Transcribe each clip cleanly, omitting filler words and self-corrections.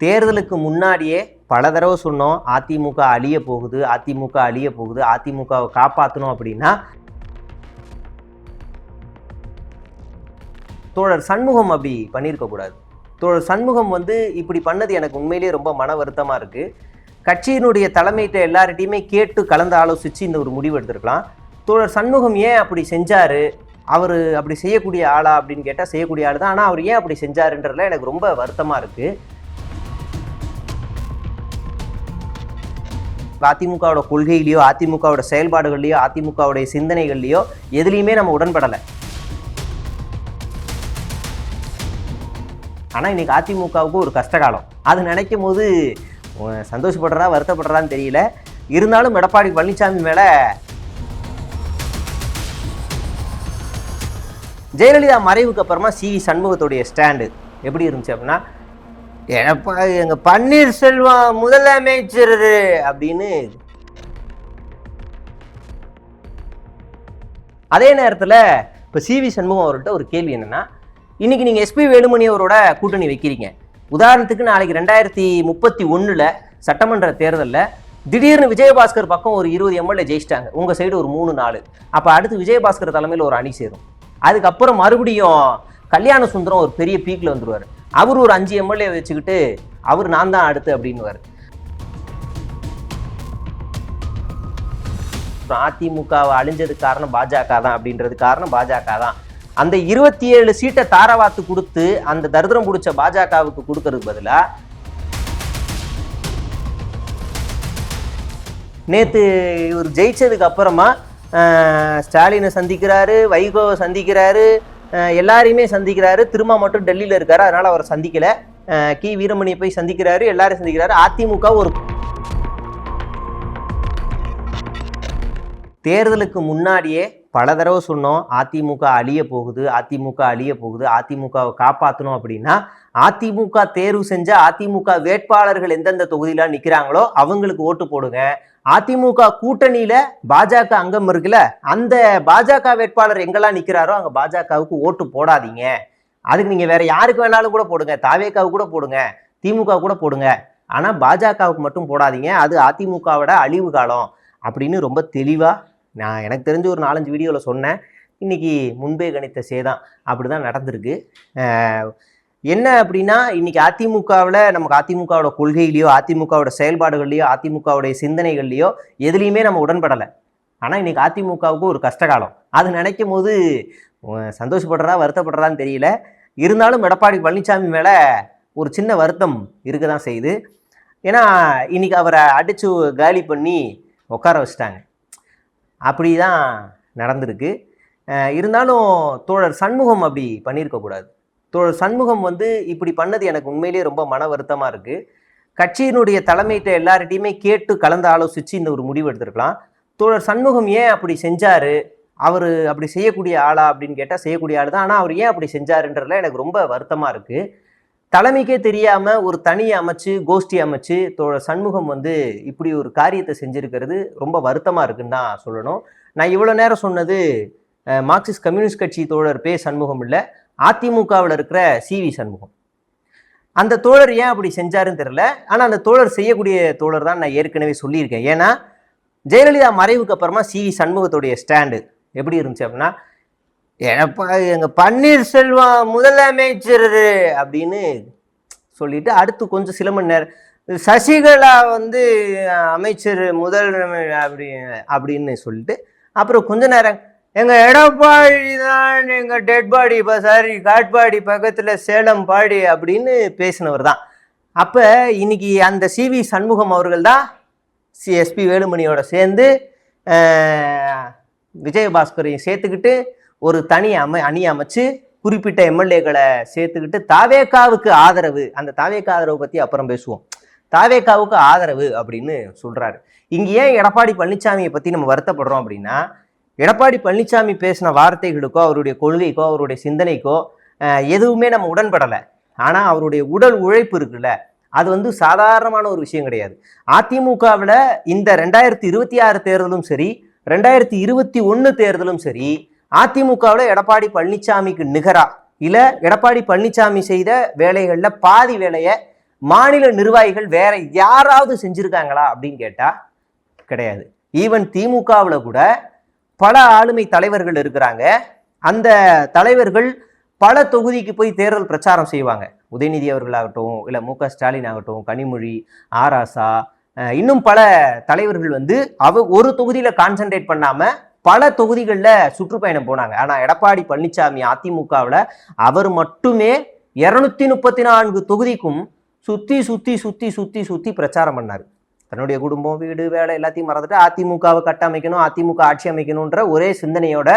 தேர்தலுக்கு முன்னாடியே பல தடவை சொன்னோம், அதிமுக அழிய போகுது, அதிமுக அழிய போகுது, அதிமுகவை காப்பாற்றணும் அப்படின்னா தோழர் சண்முகம் அப்படி பண்ணியிருக்கக்கூடாது. தோழர் சண்முகம் இப்படி பண்ணது எனக்கு உண்மையிலேயே ரொம்ப மன வருத்தமாக இருக்குது. கட்சியினுடைய தலைமையிட்ட எல்லார்கிட்டையுமே கேட்டு கலந்து ஆலோசித்து இந்த ஒரு முடிவு எடுத்திருக்கலாம். தோழர் சண்முகம் ஏன் அப்படி செஞ்சார், அவர் அப்படி செய்யக்கூடிய ஆளா அப்படின்னு கேட்டால் செய்யக்கூடிய ஆள் தான். ஆனால் அவர் ஏன் அப்படி செஞ்சாருன்றதுல எனக்கு ரொம்ப வருத்தமாக இருக்குது. அதிமுகவோட கொள்கையிலையோ அதிமுகவோட செயல்பாடுகள்லையோ அதிமுகவுடைய சிந்தனைகள்லையோ எதுலேயுமே நம்ம உடன்படலை. ஆனால் இன்னைக்கு அதிமுகவுக்கு ஒரு கஷ்டகாலம். அது நினைக்கும் போது சந்தோஷப்படுறா வருத்தப்படுறான்னு தெரியல. இருந்தாலும் எடப்பாடி பழனிசாமி மேலே ஜெயலலிதா மறைவுக்கு அப்புறமா சி.வி. சண்முகத்துடைய ஸ்டாண்டு எப்படி இருந்துச்சு அப்படின்னா, எங்க பன்னீர்செல்வம் முதலமைச்சர் அப்படின்னு. அதே நேரத்தில் இப்போ சி.வி. சண்முகம் அவர்கிட்ட ஒரு கேள்வி என்னன்னா, இன்னைக்கு நீங்கள் எஸ்பி வேலுமணி அவரோட கூட்டணி வைக்கிறீங்க. உதாரணத்துக்கு நாளைக்கு 2031 சட்டமன்ற தேர்தலில் திடீர்னு விஜயபாஸ்கர் பக்கம் ஒரு 20 எம்எல்ஏ ஜெயிச்சிட்டாங்க, உங்கள் சைடு ஒரு 3-4. அப்போ அடுத்து விஜயபாஸ்கர் தலைமையில் ஒரு அணி சேரும். அதுக்கப்புறம் மறுபடியும் கல்யாண சுந்தரம் ஒரு பெரிய பீக்கில் வந்துடுவார். அவர் ஒரு 5 எம்எல்ஏ வச்சுக்கிட்டு அவர் நான் தான் அடுத்து அப்படின்னுவார். அதிமுகவை அழிஞ்சதுக்கு காரணம் பாஜக தான் அப்படின்றது காரணம் பாஜக தான். அந்த 27 சீட்டை தாரவாத்து கொடுத்து அந்த தரித்திரம் பிடிச்ச பாஜகவுக்கு கொடுக்கறதுக்கு பதிலாக நேற்று இவர் ஜெயிச்சதுக்கு அப்புறமா ஸ்டாலினை சந்திக்கிறாரு, வைகோவை சந்திக்கிறாரு, எல்லாரையுமே சந்திக்கிறாரு. திரும்ப மட்டும் டெல்லியில் இருக்காரு, அதனால அவரை சந்திக்கல. கி வீரமணியை போய் சந்திக்கிறாரு, எல்லாரும் சந்திக்கிறாரு. அதிமுக ஒரு தேர்தலுக்கு முன்னாடியே பல தடவை சொன்னோம், அதிமுக அழிய போகுது, அதிமுக அழிய போகுது, அதிமுகவை காப்பாற்றணும் அப்படின்னா அதிமுக தேர்வு செஞ்ச அதிமுக வேட்பாளர்கள் எந்தெந்த தொகுதியில நிற்கிறாங்களோ அவங்களுக்கு ஓட்டு போடுங்க. அதிமுக கூட்டணியில பாஜக அங்கம் இருக்குல்ல, அந்த பாஜக வேட்பாளர் எங்கெல்லாம் நிற்கிறாரோ அங்கே பாஜகவுக்கு ஓட்டு போடாதீங்க. அதுக்கு நீங்கள் வேற யாருக்கு வேணாலும் கூட போடுங்க, தாவேக்காவுக்கு கூட போடுங்க, திமுக கூட போடுங்க, ஆனால் பாஜகவுக்கு மட்டும் போடாதீங்க. அது அதிமுகவோட அழிவு காலம் அப்படின்னு ரொம்ப தெளிவாக நான் எனக்கு தெரிஞ்ச ஒரு 4-5 வீடியோவில் சொன்னேன். இன்னைக்கு முன்பே கணித்த சேதான் அப்படி தான் நடந்திருக்கு. என்ன அப்படின்னா, இன்னைக்கு அதிமுகவில் நமக்கு அதிமுகவோட கொள்கையிலையோ அதிமுகவோட செயல்பாடுகள்லையோ அதிமுகவுடைய சிந்தனைகள்லையோ எதுலேயுமே நம்ம உடன்படலை. ஆனால் இன்னைக்கு அதிமுகவுக்கு ஒரு கஷ்டகாலம். அது நினைக்கும் போது சந்தோஷப்படுறா வருத்தப்படுறான்னு தெரியல. இருந்தாலும் எடப்பாடி பழனிசாமி மேலே ஒரு சின்ன வருத்தம் இருக்க தான் செய்யுது. ஏன்னா இன்னைக்கு அவரை அடித்து காலி பண்ணி உட்கார வச்சிட்டாங்க. அப்படி தான் நடந்திருக்கு. இருந்தாலும் தோழர் சண்முகம் அப்படி பண்ணியிருக்கக்கூடாது. தோழர் சண்முகம் இப்படி பண்ணது எனக்கு உண்மையிலேயே ரொம்ப மன வருத்தமாக இருக்குது. கட்சியினுடைய தலைமையிட்ட எல்லார்கிட்டையுமே கேட்டு கலந்து ஆலோசித்து இந்த ஒரு முடிவு எடுத்திருக்கலாம். தோழர் சண்முகம் ஏன் அப்படி செஞ்சார், அவர் அப்படி செய்யக்கூடிய ஆளா அப்படின்னு கேட்டால் செய்யக்கூடிய ஆள் தான். ஆனால் அவர் ஏன் அப்படி செஞ்சாருன்றதுல எனக்கு ரொம்ப வருத்தமாக இருக்குது. தலைமைக்கே தெரியாமல் ஒரு தனியை அமைச்சு கோஷ்டி அமைச்சு தோழர் சண்முகம் இப்படி ஒரு காரியத்தை செஞ்சுருக்கிறது ரொம்ப வருத்தமாக இருக்குன்னு தான் சொல்லணும். நான் இவ்வளோ நேரம் சொன்னது மார்க்சிஸ்ட் கம்யூனிஸ்ட் கட்சி தோழர் பே சண்முகம் இல்லை, அதிமுகவில் இருக்கிற சி.வி. சண்முகம். அந்த தோழர் ஏன் அப்படி செஞ்சாருன்னு தெரியல. ஆனால் அந்த தோழர் செய்யக்கூடிய தோழர் தான் நான் ஏற்கனவே சொல்லியிருக்கேன். ஏன்னா ஜெயலலிதா மறைவுக்கு அப்புறமா சி.வி. சண்முகத்துடைய ஸ்டாண்டு எப்படி இருந்துச்சு அப்படின்னா, எங்க பன்னீர்செல்வம் முதலமைச்சர் அப்படின்னு சொல்லிட்டு அடுத்து கொஞ்சம் சில மணி நேரம் சசிகலா அமைச்சர் முதலமை அப்படின்னு சொல்லிட்டு அப்புறம் கொஞ்ச நேரம் எங்க எடப்பாடி தான் எங்க டெட் பாடி காட்பாடி பக்கத்துல சேலம் பாடி அப்படின்னு பேசினவர் தான். அப்ப இன்னைக்கு அந்த சி.வி. சண்முகம் அவர்கள் தான் எஸ்பி வேலுமணியோட சேர்ந்து விஜயபாஸ்கரையும் சேர்த்துக்கிட்டு ஒரு தனி அணி அமைச்சு குறிப்பிட்ட எம்எல்ஏக்களை சேர்த்துக்கிட்டு தாவேக்காவுக்கு ஆதரவு, அந்த தாவேக்கா ஆதரவு பற்றி அப்புறம் பேசுவோம், தாவேக்காவுக்கு ஆதரவு அப்படின்னு சொல்கிறாரு. இங்கே ஏன் எடப்பாடி பழனிசாமியை பற்றி நம்ம வருத்தப்படுறோம் அப்படின்னா, எடப்பாடி பழனிசாமி பேசின வார்த்தைகளுக்கோ அவருடைய கொள்கைக்கோ அவருடைய சிந்தனைக்கோ எதுவுமே நம்ம உடன்படலை. ஆனால் அவருடைய உடல் உழைப்பு இருக்குல்ல, அது சாதாரணமான ஒரு விஷயம் கிடையாது. அதிமுகவில் இந்த 2026 தேர்தலும் சரி 2021 தேர்தலும் சரி அதிமுகவில் எடப்பாடி பழனிசாமிக்கு நிகரா இல்லை எடப்பாடி பழனிசாமி செய்த வேலைகளில் பாதி வேலையை மாநில நிர்வாகிகள் வேற யாராவது செஞ்சிருக்காங்களா அப்படின்னு கேட்டா கிடையாது. ஈவன் திமுகவுல கூட பல ஆளுமை தலைவர்கள் இருக்கிறாங்க. அந்த தலைவர்கள் பல தொகுதிக்கு போய் தேர்தல் பிரச்சாரம் செய்வாங்க. உதயநிதி அவர்களாகட்டும், இல்லை மு.க.ஸ்டாலின் ஆகட்டும், கனிமொழி, ஆராசா, இன்னும் பல தலைவர்கள் வந்து ஒரு தொகுதியில கான்சென்ட்ரேட் பண்ணாம பல தொகுதிகளில் சுற்றுப்பயணம் போனாங்க. ஆனா எடப்பாடி பழனிசாமி அதிமுகவில் அவர் மட்டுமே 234 தொகுதிக்கும் சுத்தி சுத்தி சுத்தி சுத்தி சுத்தி பிரச்சாரம் பண்ணாரு. தன்னுடைய குடும்பம், வீடு, வேலை எல்லாத்தையும் மறந்துட்டு அதிமுகவை கட்டமைக்கணும், அதிமுக ஆட்சி அமைக்கணும்ன்ற ஒரே சிந்தனையோட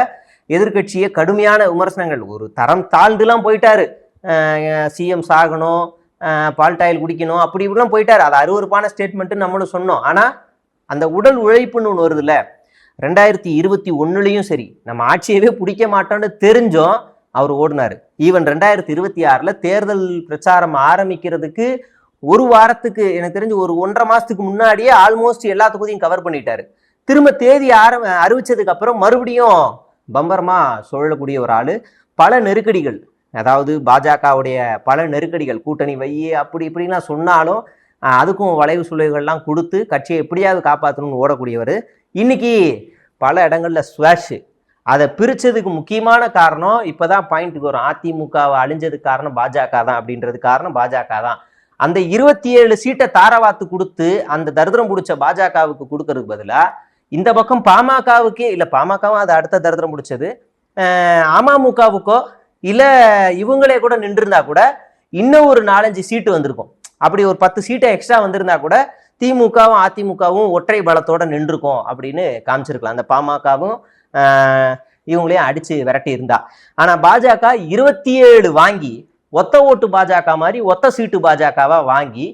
எதிர்கட்சியை கடுமையான விமர்சனங்கள், ஒரு தரம் தாழ்ந்துலாம் போயிட்டாரு. சிஎம் சாகணும், பால்டாயில் குடிக்கணும், அப்படி இப்படிலாம் போயிட்டாரு. அது அருவருப்பான ஸ்டேட்மெண்ட்டு நம்மளும் சொன்னோம். ஆனா அந்த உடல் உழைப்புன்னு ஒன்று வருது இல்லை, 2021 சரி, நம்ம ஆட்சியவே பிடிக்க மாட்டோம்னு தெரிஞ்சோம் அவர் ஓடினாரு. ஈவன் 2026 தேர்தல் பிரச்சாரம் ஆரம்பிக்கிறதுக்கு ஒரு வாரத்துக்கு, எனக்கு தெரிஞ்சு ஒரு 1.5 மாசத்துக்கு முன்னாடியே ஆல்மோஸ்ட் எல்லா தொகுதியும் கவர் பண்ணிட்டாரு. திரும்ப தேதி அறிவிச்சதுக்கு அப்புறம் மறுபடியும் பம்பரமா சுழலக்கூடிய ஒரு ஆளு. பல நெருக்கடிகள், அதாவது பாஜகவுடைய பல நெருக்கடிகள், கூட்டணி வையே அப்படி இப்படிலாம் சொன்னாலும் அதுக்கும் வளைவு சுளைவுகள்லாம் கொடுத்து கட்சியை எப்படியாவது காப்பாற்றணும்னு ஓடக்கூடியவர். இன்னைக்கு பல இடங்கள்ல ஸ்வாஷ். அதை பிரிச்சதுக்கு முக்கியமான காரணம், இப்பதான் பாயிண்ட்டுக்கு வரும், அதிமுகவை அழிஞ்சதுக்கு காரணம் பாஜக தான் அப்படின்றது காரணம் பாஜக தான். அந்த 27 சீட்டை தாரவாத்து கொடுத்து அந்த தரித்திரம் பிடிச்ச பாஜகவுக்கு கொடுக்கறதுக்கு பதிலா இந்த பக்கம் பாமகவுக்கே, இல்லை பாமகவும் அது அடுத்த தரித்திரம் பிடிச்சது, அமமுகவுக்கோ இல்லை இவங்களே கூட நின்றுருந்தா கூட இன்னும் ஒரு 4-5 சீட்டு வந்திருக்கும். அப்படி ஒரு 10 சீட்டை எக்ஸ்ட்ரா வந்திருந்தா கூட திமுகவும் அதிமுகவும் ஒற்றை பலத்தோட நின்றுருக்கும் அப்படின்னு காமிச்சிருக்கலாம். அந்த பாமகவும் இவங்களையும் அடிச்சு விரட்டி இருந்தா. ஆனா பாஜக 27 வாங்கி ஒத்த ஓட்டு பாஜக மாதிரி ஒத்த சீட்டு பாஜகவா வாங்கி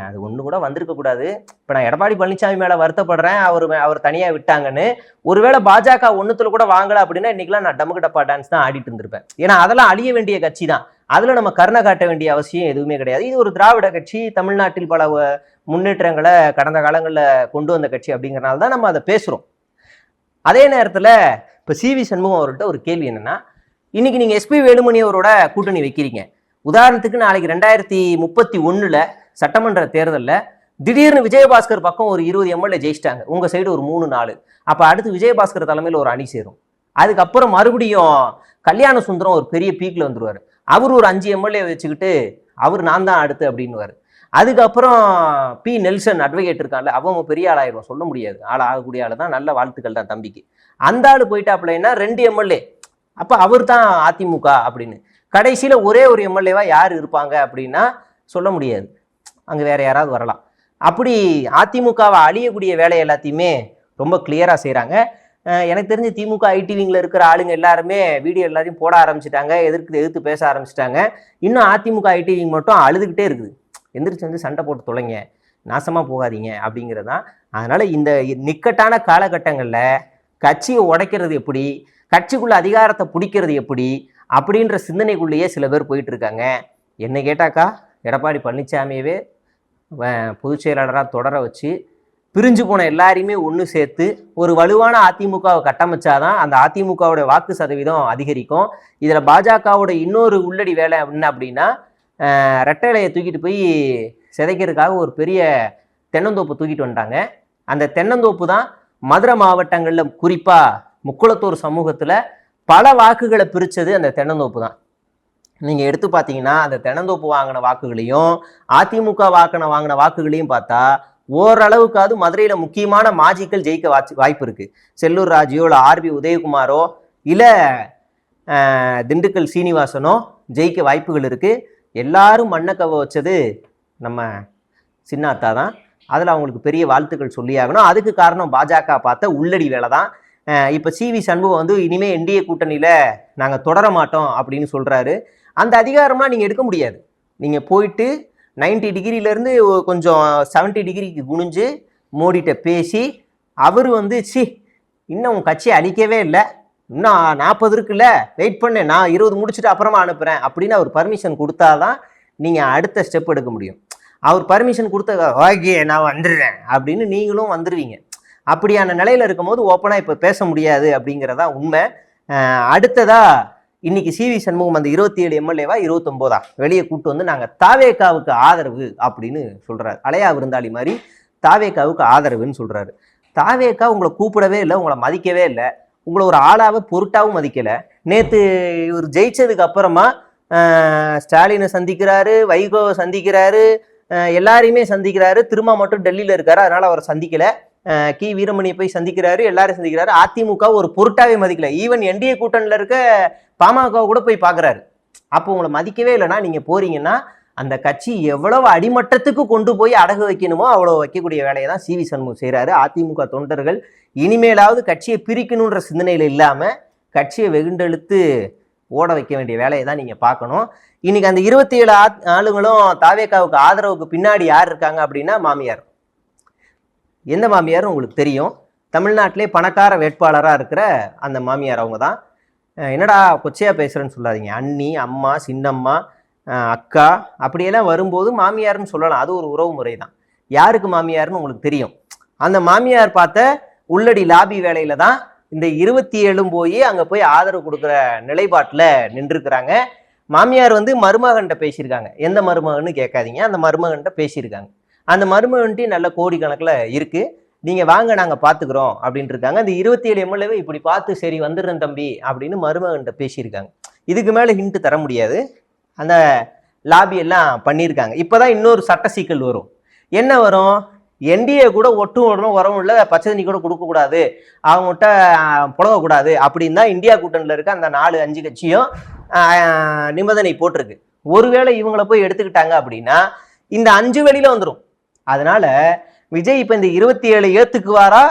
அது ஒண்ணு கூட வந்திருக்க கூடாது. இப்ப நான் எடப்பாடி பழனிசாமி மேல வருத்தப்படுறேன், அவர் தனியா விட்டாங்கன்னு. ஒருவேளை பாஜக ஒண்ணுத்துல கூட வாங்கல அப்படின்னா இன்னைக்கெல்லாம் நான் டமுக்கு டப்பா டான்ஸ் தான் ஆடிட்டு இருந்திருப்பேன். ஏன்னா அதெல்லாம் அழிய வேண்டிய கட்சி தான், அதுல நம்ம கருணை காட்ட வேண்டிய அவசியம் எதுவுமே கிடையாது. இது ஒரு திராவிட கட்சி, தமிழ்நாட்டில் பல முன்னேற்றங்களை கடந்த காலங்களில் கொண்டு வந்த கட்சி அப்படிங்கிறனால தான் நம்ம அதை பேசுறோம். அதே நேரத்துல இப்ப சி.வி. சண்முகம் அவர்கிட்ட ஒரு கேள்வி என்னன்னா, இன்னைக்கு நீங்க எஸ்பி வேலுமணி அவரோட கூட்டணி வைக்கிறீங்க. உதாரணத்துக்கு நாளைக்கு 2031 சட்டமன்ற தேர்தலில் திடீர்னு விஜயபாஸ்கர் பக்கம் ஒரு 20 எம்எல்ஏ ஜெயிச்சிட்டாங்க, உங்க சைடு ஒரு 3-4. அப்ப அடுத்து விஜயபாஸ்கர் தலைமையில் ஒரு அணி சேரும். அதுக்கப்புறம் மறுபடியும் கல்யாண சுந்தரம் ஒரு பெரிய பீக்ல வந்துருவாரு. அவர் ஒரு 5 எம்எல்ஏ வச்சுக்கிட்டு அவர் நான் தான் அடுத்து அப்படின்னுவாரு. அதுக்கப்புறம் பி. நெல்சன் அட்வொகேட் இருக்கான்ல, அவங்க பெரிய ஆளாயிரும், சொல்ல முடியாது, ஆள் ஆகக்கூடிய ஆள் தான், நல்ல வாழ்த்துக்கள் தான் தம்பிக்கு. அந்த ஆள் போயிட்டாப்லன்னா 2 எம்எல்ஏ, அப்ப அவர் தான் அதிமுக அப்படின்னு. கடைசியில ஒரே ஒரு எம்எல்ஏவா யார் இருப்பாங்க அப்படின்னா சொல்ல முடியாது, அங்க வேற யாராவது வரலாம். அப்படி அதிமுகவை அழியக்கூடிய வேலை எல்லாத்தையுமே ரொம்ப கிளியரா செய்யறாங்க. எனக்கு தெரிஞ்சு திமுக ஐடி விங்ல இருக்கிற ஆளுங்க எல்லாருமே வீடியோ எல்லாத்தையும் போட ஆரம்பிச்சிட்டாங்க, எதிர்த்து பேச ஆரம்பிச்சிட்டாங்க. இன்னும் அதிமுக ஐடி விங் மட்டும் அழுதுகிட்டே இருக்குது, எந்திரிச்சு வந்து சண்டை போட்டு தொலைங்க, நாசமா போகாதீங்க அப்படிங்கிறது தான். அதனால இந்த நிக்கட்டான காலகட்டங்கள்ல கட்சியை உடைக்கிறது எப்படி, கட்சிக்குள்ள அதிகாரத்தை பிடிக்கிறது எப்படி அப்படின்ற சிந்தனைக்குள்ளேயே சில பேர் போயிட்டு இருக்காங்க. என்ன கேட்டாக்கா எடப்பாடி பழனிசாமியவே பொதுச் செயலாளராக தொடர வச்சு பிரிஞ்சு போன எல்லாரையுமே ஒன்று சேர்த்து ஒரு வலுவான அதிமுகவை கட்டமைச்சாதான் அந்த அதிமுகவோட வாக்கு சதவீதம் அதிகரிக்கும். இதில் பாஜகவோட இன்னொரு உள்ளடி வேலை என்ன அப்படின்னா, ரெட்டைலையை தூக்கிட்டு போய் சிதைக்கிறதுக்காக ஒரு பெரிய தென்னந்தோப்பு தூக்கிட்டு வந்துட்டாங்க. அந்த தென்னந்தோப்பு தான் மதுரை மாவட்டங்களில் குறிப்பாக முக்குளத்தூர் சமூகத்தில் பல வாக்குகளை பிரித்தது அந்த தென்னந்தோப்பு தான். நீங்கள் எடுத்து பார்த்தீங்கன்னா அந்த தென்னந்தோப்பு வாங்கின வாக்குகளையும் அதிமுக வாங்கின வாக்குகளையும் பார்த்தா ஓரளவுக்காவது மதுரையில் முக்கியமான மாஜிக்கள் ஜெயிக்க வாய்ப்பு இருக்குது. செல்லூர் ராஜியோ இல்லை ஆர்பி உதயகுமாரோ இல்லை திண்டுக்கல் சீனிவாசனோ ஜெயிக்க வாய்ப்புகள் இருக்குது. எல்லாரும் மண்ணை கவ வச்சது நம்ம சின்னாத்தா தான். அதில் அவங்களுக்கு பெரிய வாழ்த்துக்கள் சொல்லியாகணும். அதுக்கு காரணம் பாஜக பார்த்த உள்ளடி வேலை தான். இப்போ சி.வி. சண்முகம் வந்து இனிமேல் என்டிஏ கூட்டணியில் நாங்கள் தொடர மாட்டோம் அப்படின்னு சொல்கிறாரு. அந்த அதிகாரம்லாம் நீங்கள் எடுக்க முடியாது. நீங்கள் போயிட்டு 90 டிகிரியிலேருந்து கொஞ்சம் 70 டிகிரிக்கு குனிஞ்சு மோடிட்ட பேசி அவர் வந்து இன்னும் உன் கட்சியை அழிக்கவே இல்லை, இன்னும் 40 இருக்குல்ல, வெயிட் பண்ணு, நான் 20 முடிச்சுட்டு அப்புறமா அனுப்புகிறேன் அப்படின்னு அவர் பர்மிஷன் கொடுத்தாதான் நீங்கள் அடுத்த ஸ்டெப் எடுக்க முடியும். அவர் பர்மிஷன் கொடுத்த ஓகே நான் வந்துடுறேன் அப்படின்னு நீங்களும் வந்துடுவீங்க. அப்படியான நிலையில் இருக்கும்போது ஓப்பனாக இப்போ பேச முடியாது அப்படிங்கிறதா உண்மை. அடுத்ததா இன்னைக்கு சிவி சண்முகம் அந்த 27 எம்எல்ஏவா 29 வெளியே கூட்டு வந்து நாங்க தாவேகாவுக்கு ஆதரவு அப்படின்னு சொல்றாரு. அலையா விருந்தாளி மாதிரி தாவேகாவுக்கு ஆதரவுன்னு சொல்றாரு. தாவேகா உங்களை கூப்பிடவே இல்லை, உங்களை மதிக்கவே இல்லை, உங்களை ஒரு ஆளாவே பொருட்டாவும் மதிக்கல. நேத்து இவர் ஜெயிச்சதுக்கு அப்புறமா ஸ்டாலினை சந்திக்கிறாரு, வைகோவை சந்திக்கிறாரு, எல்லாரையுமே சந்திக்கிறாரு. திரும்ப மட்டும் டெல்லியில இருக்காரு, அதனால அவரை சந்திக்கல. கி வீரமணியை போய் சந்திக்கிறாரு, எல்லாரும் சந்திக்கிறாரு. அதிமுக ஒரு பொருட்டாவே மதிக்கல. ஈவன் என்டிஏ கூட்டணியில இருக்க பாமக கூட போய் பாக்குறாரு. அப்போ உங்களை மதிக்கவே இல்லைன்னா நீங்க போறீங்கன்னா அந்த கட்சி எவ்வளவு அடிமட்டத்துக்கு கொண்டு போய் அடகு வைக்கணுமோ அவ்வளவு வைக்கக்கூடிய வேலையை தான் சிவி சண்முகம் செய்யறாரு. அதிமுக தொண்டர்கள் இனிமேலாவது கட்சியை பிரிக்கணுன்ற சிந்தனையில இல்லாம கட்சியை வெகுண்டெழுத்து ஓட வைக்க வேண்டிய வேலையை தான் நீங்க பார்க்கணும். இன்னைக்கு அந்த 27 ஆளுங்களும் தாவேகாவுக்கு ஆதரவுக்கு பின்னாடி யார் இருக்காங்க அப்படின்னா மாமியார். எந்த மாமியார் உங்களுக்கு தெரியும்? தமிழ்நாட்டிலே பணக்கார வேட்பாளராக இருக்கிற அந்த மாமியார் அவங்க தான். என்னடா கொச்சையா பேசுறேன்னு சொல்லாதீங்க. அண்ணி, அம்மா, சின்னம்மா, அக்கா அப்படியெல்லாம் வரும்போது மாமியார்னு சொல்லலாம். அது ஒரு உறவு முறை தான். யாருக்கு மாமியார்னு உங்களுக்கு தெரியும். அந்த மாமியார் பார்த்த உள்ளடி லாபி வேலையில தான் இந்த 27 போய் அங்க போய் ஆதரவு கொடுக்குற நிலைப்பாட்டுல நின்றுருக்கிறாங்க. மாமியார் வந்து மருமகன்கிட்ட பேசியிருக்காங்க. எந்த மருமகன்னு கேட்காதீங்க, அந்த மருமகன்கிட்ட பேசியிருக்காங்க. அந்த மருமகன்ட்டு நல்ல கோடிக்கணக்கில் இருக்கு, நீங்க வாங்க நாங்க பாத்துக்கிறோம் அப்படின்ட்டு இருக்காங்க. அந்த 27 எம்எல்ஏவை இப்படி பார்த்து சரி வந்துடுறேன் தம்பி அப்படின்னு மருமகன்கிட்ட பேசியிருக்காங்க. இதுக்கு மேல ஹிண்ட் தர முடியாது. அந்த லாபி எல்லாம் பண்ணியிருக்காங்க. இப்பதான் இன்னொரு சட்ட சிக்கல் வரும். என்ன வரும்? என்டிஏ கூட ஒட்டும் உறவும் இல்லை, பச்சை தண்ணி கூட கொடுக்கக்கூடாது, அவங்ககிட்ட புழங்கக்கூடாது அப்படின்னு தான் இந்தியா கூட்டணியில் இருக்க அந்த 4-5 கட்சியும் நிபந்தனை போட்டிருக்கு. ஒருவேளை இவங்களை போய் எடுத்துக்கிட்டாங்க அப்படின்னா இந்த 5 வெளியில வந்துடும். அதனால விஜய் இப்ப இந்த 27 ஏத்துக்குவாரா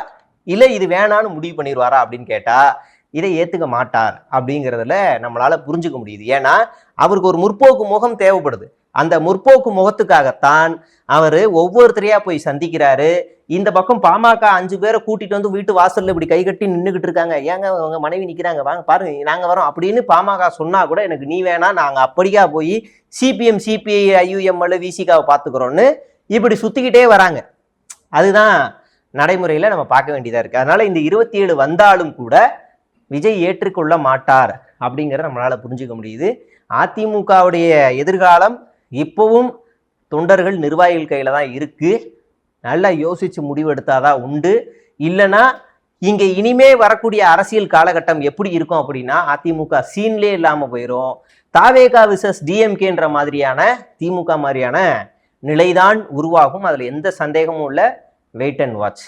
இல்ல இது வேணான்னு முடிவு பண்ணிடுவாரா அப்படின்னு கேட்டா இதை ஏத்துக்க மாட்டார் அப்படிங்கிறதுல நம்மளால புரிஞ்சுக்க முடியுது. ஏன்னா அவருக்கு ஒரு முற்போக்கு முகம் தேவைப்படுது. அந்த முற்போக்கு முகத்துக்காகத்தான் அவரு ஒவ்வொருத்தரையா போய் சந்திக்கிறாரு. இந்த பக்கம் பாமக 5 பேரை கூட்டிட்டு வந்து வீட்டு வாசல்ல இப்படி கை கட்டி நின்றுகிட்டு இருக்காங்க. ஏங்க அவங்க மனைவி நிக்கிறாங்க, வாங்க பாருங்க நாங்க வரோம் அப்படின்னு பாமக சொன்னா கூட எனக்கு நீ வேணா, நாங்க அப்படியா போய் சிபிஎம், சிபிஐ, ஐயுஎம்எல், விசிகாவை பாத்துக்கிறோம்னு இப்படி சுத்திக்கிட்டே வராங்க. அதுதான் நடைமுறையில நம்ம பார்க்க வேண்டியதா இருக்கு. அதனால இந்த 27 வந்தாலும் கூட விஜய் ஏற்றுக்கொள்ள மாட்டார் அப்படிங்கிறத நம்மளால புரிஞ்சுக்க முடியுது. அதிமுகவுடைய எதிர்காலம் இப்பவும் தொண்டர்கள் நிர்வாகிகள் கையில தான் இருக்கு. நல்லா யோசிச்சு முடிவு எடுத்தாதான் உண்டு. இல்லைன்னா இங்க இனிமே வரக்கூடிய அரசியல் காலகட்டம் எப்படி இருக்கும் அப்படின்னா அதிமுக சீன்லே இல்லாம போயிடும். தாவேகா விசஸ் டிஎம்கேன்ற மாதிரியான, திமுக மாதிரியான நிலைதான் உருவாகும். அதுல எந்த சந்தேகமும் இல்லை. Wait and watch.